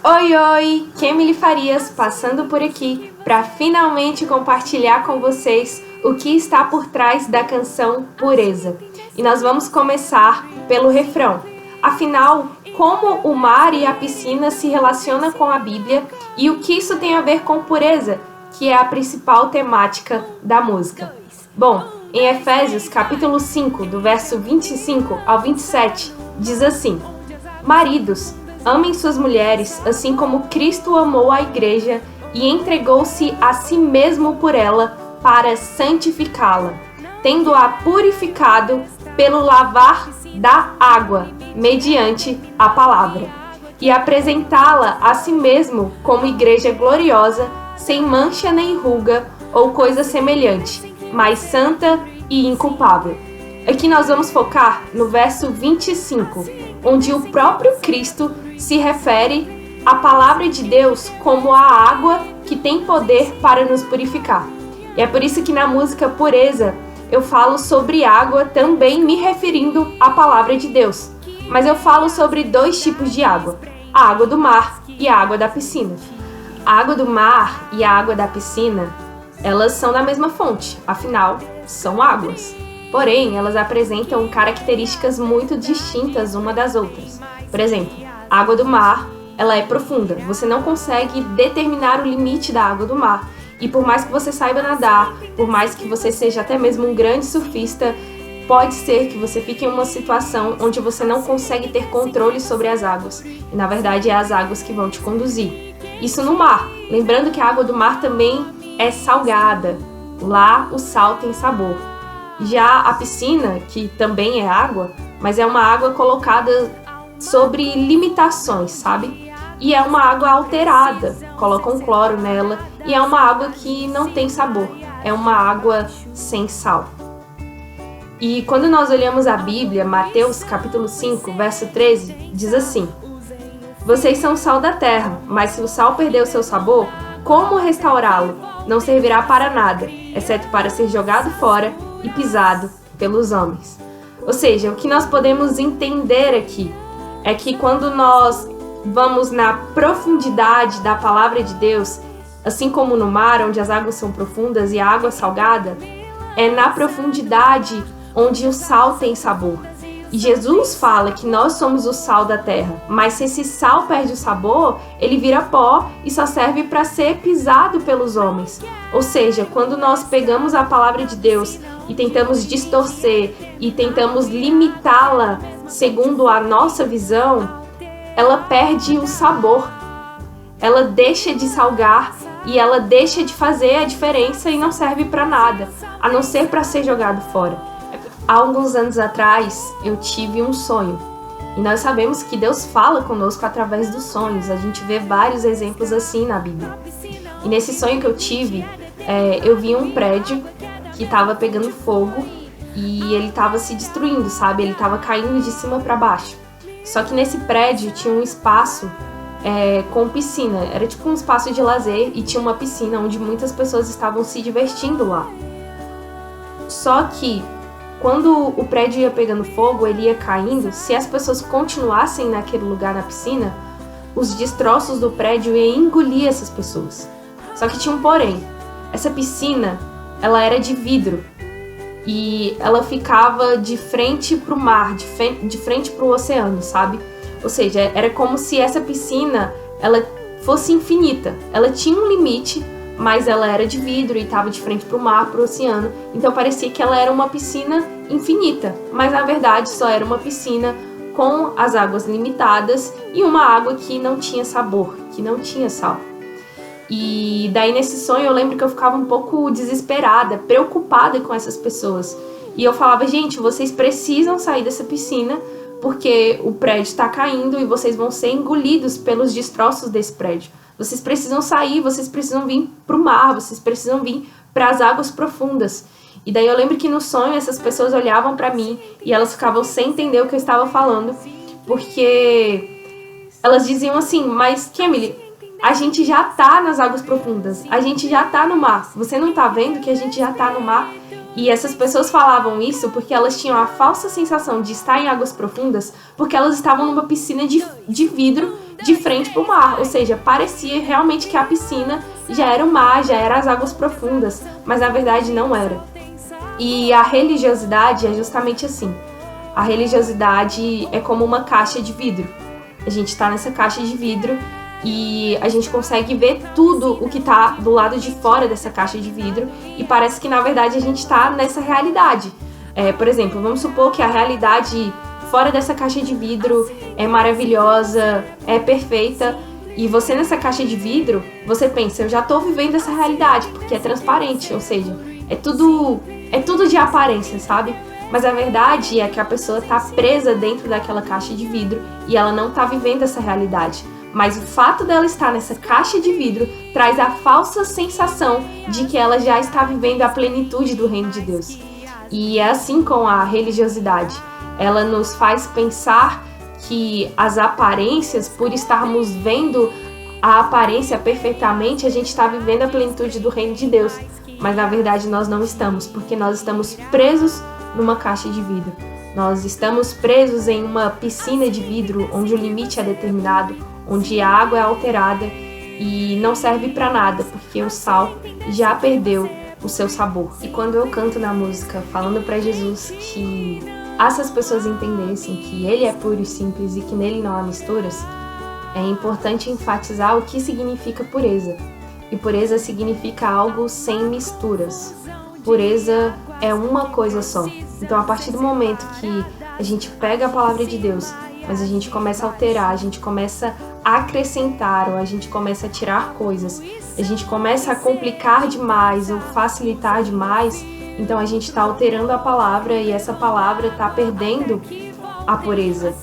Oi, oi! Kemily Farias passando por aqui para finalmente compartilhar com vocês o que está por trás da canção Pureza. E nós vamos começar pelo refrão. Afinal, como o mar e a piscina se relacionam com a Bíblia e o que isso tem a ver com pureza, que é a principal temática da música. Bom, em Efésios capítulo 5, do verso 25 ao 27, diz assim: Maridos, amem suas mulheres, assim como Cristo amou a igreja e entregou-se a si mesmo por ela para santificá-la, tendo-a purificado pelo lavar da água, mediante a palavra, e apresentá-la a si mesmo como igreja gloriosa, sem mancha nem ruga ou coisa semelhante, mas santa e inculpável. Aqui nós vamos focar no verso 25, onde o próprio Cristo se refere à palavra de Deus como a água que tem poder para nos purificar. E é por isso que na música Pureza eu falo sobre água também me referindo à palavra de Deus. Mas eu falo sobre dois tipos de água, a água do mar e a água da piscina. A água do mar e a água da piscina, elas são da mesma fonte, afinal, são águas. Porém, elas apresentam características muito distintas uma das outras. Por exemplo, a água do mar, ela é profunda. Você não consegue determinar o limite da água do mar. E por mais que você saiba nadar, por mais que você seja até mesmo um grande surfista, pode ser que você fique em uma situação onde você não consegue ter controle sobre as águas. E na verdade é as águas que vão te conduzir. Isso no mar. Lembrando que a água do mar também é salgada. Lá o sal tem sabor. Já a piscina, que também é água, mas é uma água colocada sobre limitações, sabe? E é uma água alterada, colocam cloro nela, e é uma água que não tem sabor, é uma água sem sal. E quando nós olhamos a Bíblia, Mateus capítulo 5, verso 13, diz assim: Vocês são o sal da terra, mas se o sal perder o seu sabor, como restaurá-lo? Não servirá para nada, exceto para ser jogado fora e pisado pelos homens. Ou seja, o que nós podemos entender aqui é que quando nós vamos na profundidade da palavra de Deus, assim como no mar, onde as águas são profundas e a água salgada, é na profundidade onde o sal tem sabor. E Jesus fala que nós somos o sal da terra, mas se esse sal perde o sabor, ele vira pó e só serve para ser pisado pelos homens. Ou seja, quando nós pegamos a palavra de Deus e tentamos distorcer e tentamos limitá-la segundo a nossa visão, ela perde o sabor, ela deixa de salgar e ela deixa de fazer a diferença e não serve para nada, a não ser para ser jogado fora. Há alguns anos atrás eu tive um sonho e nós sabemos que Deus fala conosco através dos sonhos, a gente vê vários exemplos assim na Bíblia. E nesse sonho que eu tive, eu vi um prédio que estava pegando fogo e ele estava se destruindo, sabe? Ele estava caindo de cima para baixo. Só que nesse prédio tinha um espaço com piscina, era tipo um espaço de lazer e tinha uma piscina onde muitas pessoas estavam se divertindo lá. Só que quando o prédio ia pegando fogo, ele ia caindo, se as pessoas continuassem naquele lugar na piscina, os destroços do prédio iam engolir essas pessoas. Só que tinha um porém, essa piscina, ela era de vidro. E ela ficava de frente para o mar, de frente para o oceano, sabe? Ou seja, era como se essa piscina ela fosse infinita. Ela tinha um limite, mas ela era de vidro e estava de frente para o mar, para o oceano. Então parecia que ela era uma piscina infinita, mas na verdade só era uma piscina com as águas limitadas e uma água que não tinha sabor, que não tinha sal. E daí nesse sonho eu lembro que eu ficava um pouco desesperada, preocupada com essas pessoas. E eu falava, gente, vocês precisam sair dessa piscina porque o prédio está caindo e vocês vão ser engolidos pelos destroços desse prédio. Vocês precisam sair, vocês precisam vir para o mar, vocês precisam vir para as águas profundas. E daí eu lembro que no sonho essas pessoas olhavam para mim e elas ficavam sem entender o que eu estava falando, porque elas diziam assim, mas Kemily, a gente já tá nas águas profundas, a gente já tá no mar, você não tá vendo que a gente já tá no mar? E essas pessoas falavam isso porque elas tinham a falsa sensação de estar em águas profundas, porque elas estavam numa piscina de vidro de frente para o mar, ou seja, parecia realmente que a piscina já era o mar, já eram as águas profundas, mas na verdade não era. E a religiosidade é justamente assim. A religiosidade é como uma caixa de vidro. A gente está nessa caixa de vidro e a gente consegue ver tudo o que está do lado de fora dessa caixa de vidro e parece que na verdade a gente está nessa realidade. Por exemplo, vamos supor que a realidade fora dessa caixa de vidro é maravilhosa, é perfeita, e você nessa caixa de vidro, você pensa, eu já estou vivendo essa realidade, porque é transparente, ou seja, é tudo de aparência, sabe? Mas a verdade é que a pessoa está presa dentro daquela caixa de vidro e ela não está vivendo essa realidade. Mas o fato dela estar nessa caixa de vidro traz a falsa sensação de que ela já está vivendo a plenitude do reino de Deus. E é assim com a religiosidade. Ela nos faz pensar que as aparências, por estarmos vendo a aparência perfeitamente, a gente está vivendo a plenitude do reino de Deus. Mas na verdade nós não estamos, porque nós estamos presos numa caixa de vidro. Nós estamos presos em uma piscina de vidro onde o limite é determinado, onde a água é alterada e não serve para nada, porque o sal já perdeu o seu sabor. E quando eu canto na música falando para Jesus que essas pessoas entendessem que ele é puro e simples e que nele não há misturas, é importante enfatizar o que significa pureza. E pureza significa algo sem misturas. Pureza é uma coisa só. Então, a partir do momento que a gente pega a palavra de Deus, mas a gente começa a alterar, a gente começa a acrescentar, ou a gente começa a tirar coisas, a gente começa a complicar demais ou facilitar demais, então a gente está alterando a palavra e essa palavra está perdendo a pureza.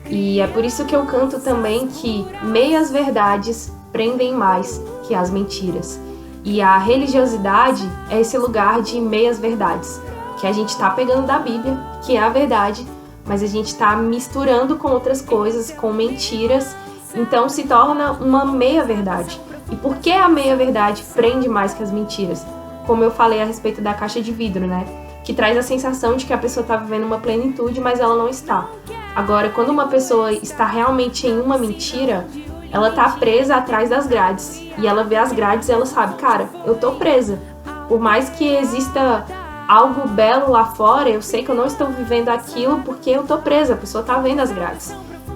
E é por isso que eu canto também que meias verdades prendem mais que as mentiras. E a religiosidade é esse lugar de meias verdades, que a gente está pegando da Bíblia, que é a verdade, mas a gente está misturando com outras coisas, com mentiras, então se torna uma meia verdade. E por que a meia verdade prende mais que as mentiras? Como eu falei a respeito da caixa de vidro, né? Que traz a sensação de que a pessoa está vivendo uma plenitude, mas ela não está. Agora, quando uma pessoa está realmente em uma mentira, ela está presa atrás das grades. E ela vê as grades e ela sabe, cara, eu tô presa. Por mais que exista algo belo lá fora, eu sei que eu não estou vivendo aquilo porque eu tô presa, a pessoa tá vendo as grades.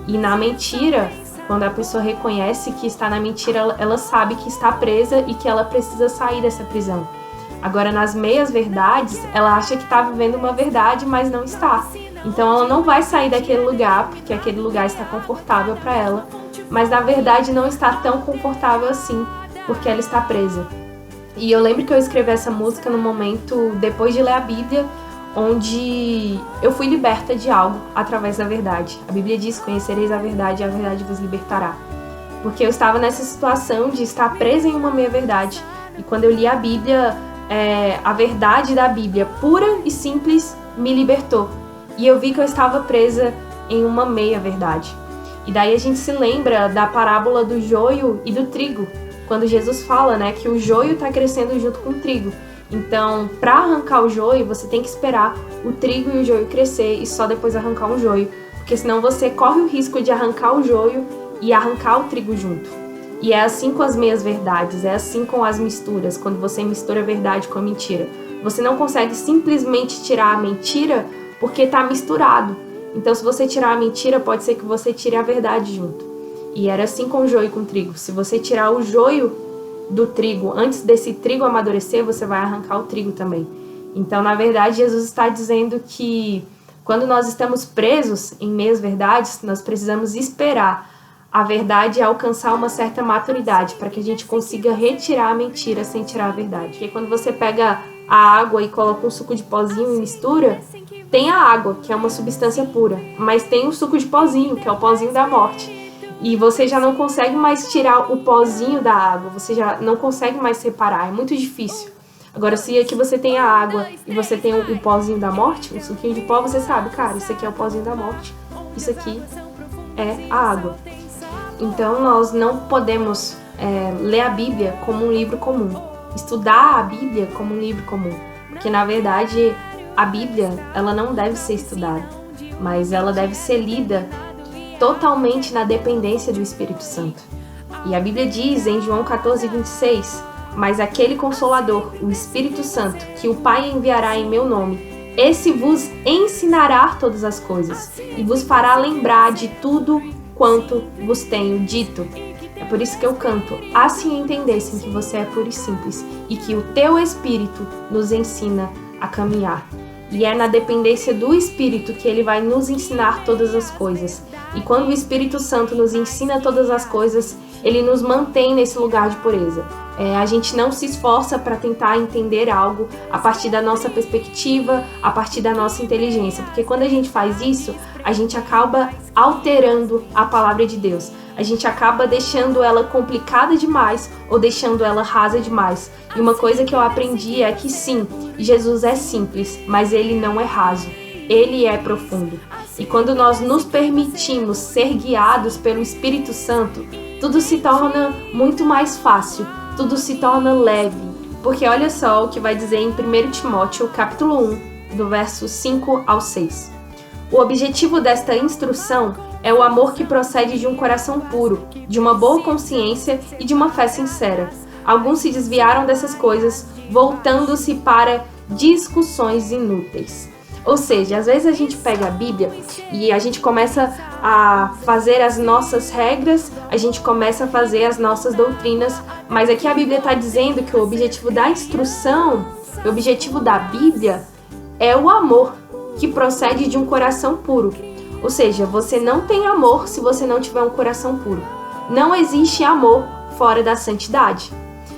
E na mentira, quando a pessoa reconhece que está na mentira, ela sabe que está presa e que ela precisa sair dessa prisão. Agora, nas meias verdades, ela acha que está vivendo uma verdade, mas não está. Então, ela não vai sair daquele lugar, porque aquele lugar está confortável para ela, mas na verdade não está tão confortável assim, porque ela está presa. E eu lembro que eu escrevi essa música no momento depois de ler a Bíblia, onde eu fui liberta de algo através da verdade. A Bíblia diz, conhecereis a verdade e a verdade vos libertará. Porque eu estava nessa situação de estar presa em uma meia-verdade. E quando eu li a Bíblia, a verdade da Bíblia, pura e simples, me libertou. E eu vi que eu estava presa em uma meia-verdade. E daí a gente se lembra da parábola do joio e do trigo, quando Jesus fala, né, que o joio está crescendo junto com o trigo. Então, para arrancar o joio, você tem que esperar o trigo e o joio crescer e só depois arrancar o joio, porque senão você corre o risco de arrancar o joio e arrancar o trigo junto. E é assim com as meias-verdades, é assim com as misturas, quando você mistura a verdade com a mentira. Você não consegue simplesmente tirar a mentira porque está misturado. Então, se você tirar a mentira, pode ser que você tire a verdade junto. E era assim com o joio e com o trigo. Se você tirar o joio do trigo, antes desse trigo amadurecer, você vai arrancar o trigo também. Então, na verdade, Jesus está dizendo que quando nós estamos presos em meias verdades, nós precisamos esperar a verdade alcançar uma certa maturidade, para que a gente consiga retirar a mentira sem tirar a verdade. Porque quando você pega a água e coloca um suco de pozinho e mistura, tem a água, que é uma substância pura, mas tem o suco de pozinho, que é o pozinho da morte. E você já não consegue mais tirar o pozinho da água, você já não consegue mais separar, é muito difícil. Agora, se aqui você tem a água e você tem o pozinho da morte, o suquinho de pó, você sabe, cara, isso aqui é o pozinho da morte, isso aqui é a água. Então, nós não podemos ler a Bíblia como um livro comum, estudar a Bíblia como um livro comum, porque, na verdade, a Bíblia, ela não deve ser estudada, mas ela deve ser lida totalmente na dependência do Espírito Santo. E a Bíblia diz em João 14:26, mas aquele Consolador, o Espírito Santo, que o Pai enviará em meu nome, esse vos ensinará todas as coisas e vos fará lembrar de tudo quanto vos tenho dito. É por isso que eu canto, assim entendessem que você é puro e simples e que o teu Espírito nos ensina a caminhar. E é na dependência do Espírito que ele vai nos ensinar todas as coisas. E quando o Espírito Santo nos ensina todas as coisas, ele nos mantém nesse lugar de pureza. A gente não se esforça para tentar entender algo a partir da nossa perspectiva, a partir da nossa inteligência. Porque quando a gente faz isso, a gente acaba alterando a palavra de Deus. A gente acaba deixando ela complicada demais ou deixando ela rasa demais. E uma coisa que eu aprendi é que sim, Jesus é simples, mas ele não é raso. Ele é profundo. E quando nós nos permitimos ser guiados pelo Espírito Santo, tudo se torna muito mais fácil, tudo se torna leve. Porque olha só o que vai dizer em 1 Timóteo, capítulo 1, do verso 5 ao 6. O objetivo desta instrução é o amor que procede de um coração puro, de uma boa consciência e de uma fé sincera. Alguns se desviaram dessas coisas, voltando-se para discussões inúteis. Ou seja, às vezes a gente pega a Bíblia e a gente começa a fazer as nossas regras, a gente começa a fazer as nossas doutrinas, mas aqui a Bíblia está dizendo que o objetivo da instrução, o objetivo da Bíblia é o amor que procede de um coração puro. Ou seja, você não tem amor se você não tiver um coração puro. Não existe amor fora da santidade.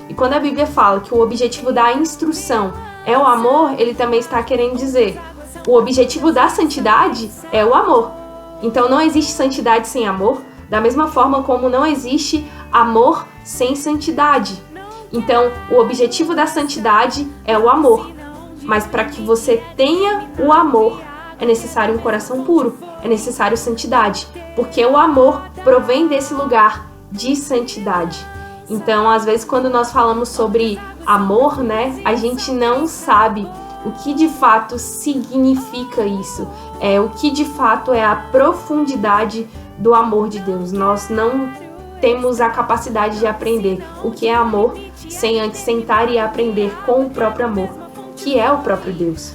E quando a Bíblia fala que o objetivo da instrução é o amor, ele também está querendo dizer o objetivo da santidade é o amor. Então não existe santidade sem amor, da mesma forma como não existe amor sem santidade. Então o objetivo da santidade é o amor. Mas para que você tenha o amor, é necessário um coração puro, é necessário santidade, porque o amor provém desse lugar de santidade. Então, às vezes, quando nós falamos sobre amor, né, a gente não sabe o que de fato significa isso, o que de fato é a profundidade do amor de Deus. Nós não temos a capacidade de aprender o que é amor sem antes sentar e aprender com o próprio amor, que é o próprio Deus.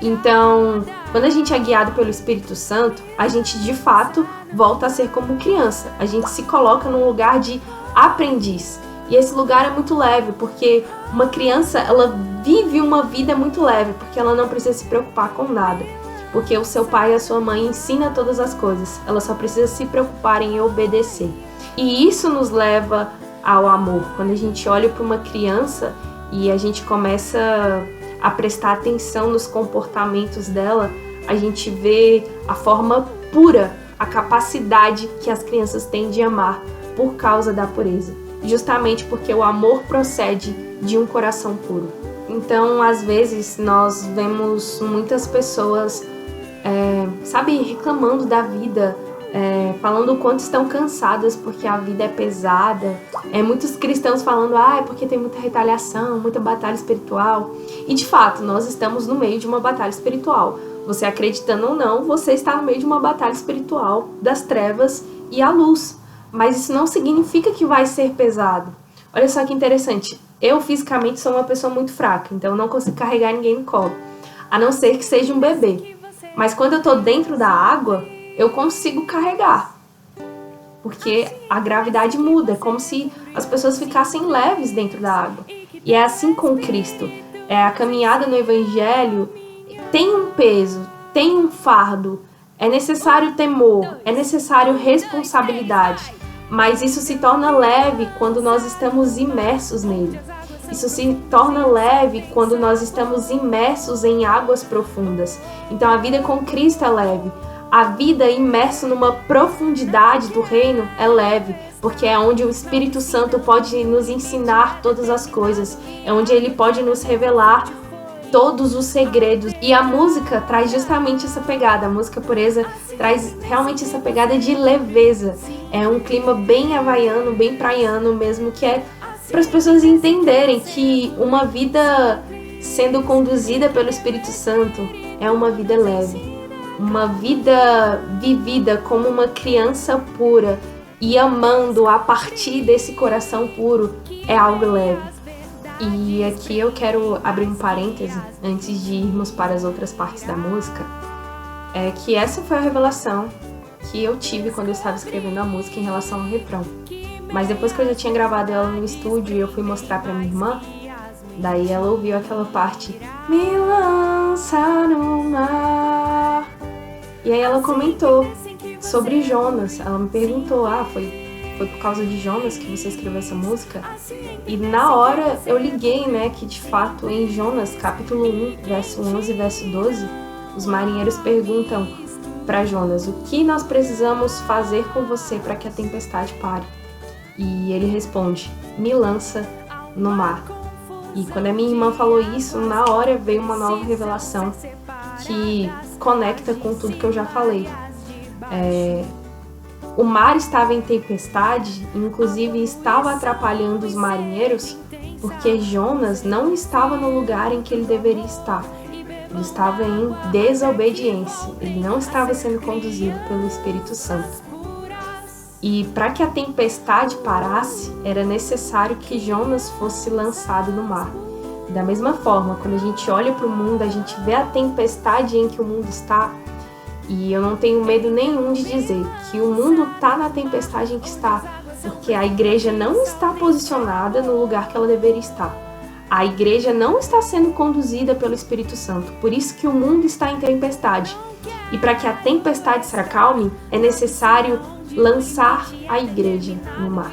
Então, quando a gente é guiado pelo Espírito Santo, a gente de fato volta a ser como criança. A gente se coloca num lugar de aprendiz. E esse lugar é muito leve, porque uma criança, ela vive uma vida muito leve, porque ela não precisa se preocupar com nada. Porque o seu pai e a sua mãe ensinam todas as coisas. Ela só precisa se preocupar em obedecer. E isso nos leva ao amor. Quando a gente olha para uma criança e a gente começa a prestar atenção nos comportamentos dela, a gente vê a forma pura, a capacidade que as crianças têm de amar por causa da pureza. Justamente porque o amor procede de um coração puro. Então, às vezes, nós vemos muitas pessoas, reclamando da vida, falando o quanto estão cansadas porque a vida é pesada. Muitos cristãos falando, é porque tem muita retaliação, muita batalha espiritual. E, de fato, nós estamos no meio de uma batalha espiritual. Você acreditando ou não, você está no meio de uma batalha espiritual das trevas e a luz. Mas isso não significa que vai ser pesado. Olha só que interessante. Eu, fisicamente, sou uma pessoa muito fraca, então eu não consigo carregar ninguém no colo, a não ser que seja um bebê. Mas quando eu estou dentro da água, eu consigo carregar. Porque a gravidade muda, é como se as pessoas ficassem leves dentro da água. E é assim com Cristo. A caminhada no Evangelho tem um peso, tem um fardo, é necessário temor, é necessário responsabilidade. Mas isso se torna leve quando nós estamos imersos nele. Isso se torna leve quando nós estamos imersos em águas profundas. Então a vida com Cristo é leve. A vida imersa numa profundidade do reino é leve, porque é onde o Espírito Santo pode nos ensinar todas as coisas. É onde ele pode nos revelar todos os segredos. E a música traz justamente essa pegada. A música Pureza traz realmente essa pegada de leveza. É um clima bem havaiano, bem praiano mesmo, que é para as pessoas entenderem que uma vida sendo conduzida pelo Espírito Santo é uma vida leve. uma vida vivida como uma criança pura e amando a partir desse coração puro é algo leve. E aqui eu quero abrir um parêntese antes de irmos para as outras partes da música, é que essa foi a revelação que eu tive quando eu estava escrevendo a música em relação ao refrão. Mas depois que eu já tinha gravado ela no estúdio e eu fui mostrar pra minha irmã, daí ela ouviu aquela parte, me lança no mar. E aí ela comentou sobre Jonas. Ela me perguntou, foi por causa de Jonas que você escreveu essa música? E na hora eu liguei, né, que de fato em Jonas, capítulo 1, verso 11 e verso 12, os marinheiros perguntam para Jonas, o que nós precisamos fazer com você para que a tempestade pare? E ele responde, me lança no mar. E quando a minha irmã falou isso, na hora veio uma nova revelação que conecta com tudo que eu já falei. O mar estava em tempestade, inclusive estava atrapalhando os marinheiros, porque Jonas não estava no lugar em que ele deveria estar. Ele estava em desobediência, ele não estava sendo conduzido pelo Espírito Santo. E para que a tempestade parasse, era necessário que Jonas fosse lançado no mar. Da mesma forma, quando a gente olha para o mundo, a gente vê a tempestade em que o mundo está, e eu não tenho medo nenhum de dizer que o mundo está na tempestade em que está, porque a igreja não está posicionada no lugar que ela deveria estar. A igreja não está sendo conduzida pelo Espírito Santo, por isso que o mundo está em tempestade. E para que a tempestade se acalme, é necessário lançar a igreja no mar.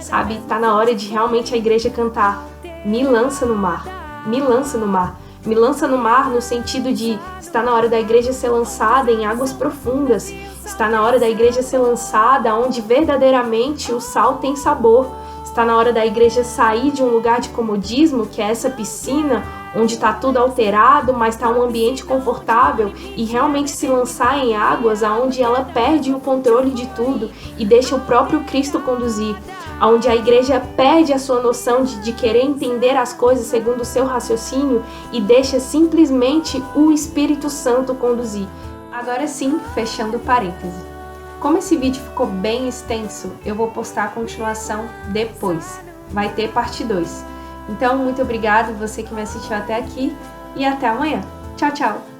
Sabe, está na hora de realmente a igreja cantar, me lança no mar, me lança no mar. Me lança no mar no sentido de está na hora da igreja ser lançada em águas profundas, está na hora da igreja ser lançada onde verdadeiramente o sal tem sabor, está na hora da igreja sair de um lugar de comodismo, que é essa piscina, onde está tudo alterado, mas está um ambiente confortável, e realmente se lançar em águas onde ela perde o controle de tudo e deixa o próprio Cristo conduzir, onde a igreja perde a sua noção de querer entender as coisas segundo o seu raciocínio e deixa simplesmente o Espírito Santo conduzir. Agora sim, fechando parêntese. Como esse vídeo ficou bem extenso, eu vou postar a continuação depois. Vai ter parte 2. Então, muito obrigado você que me assistiu até aqui e até amanhã. Tchau, tchau!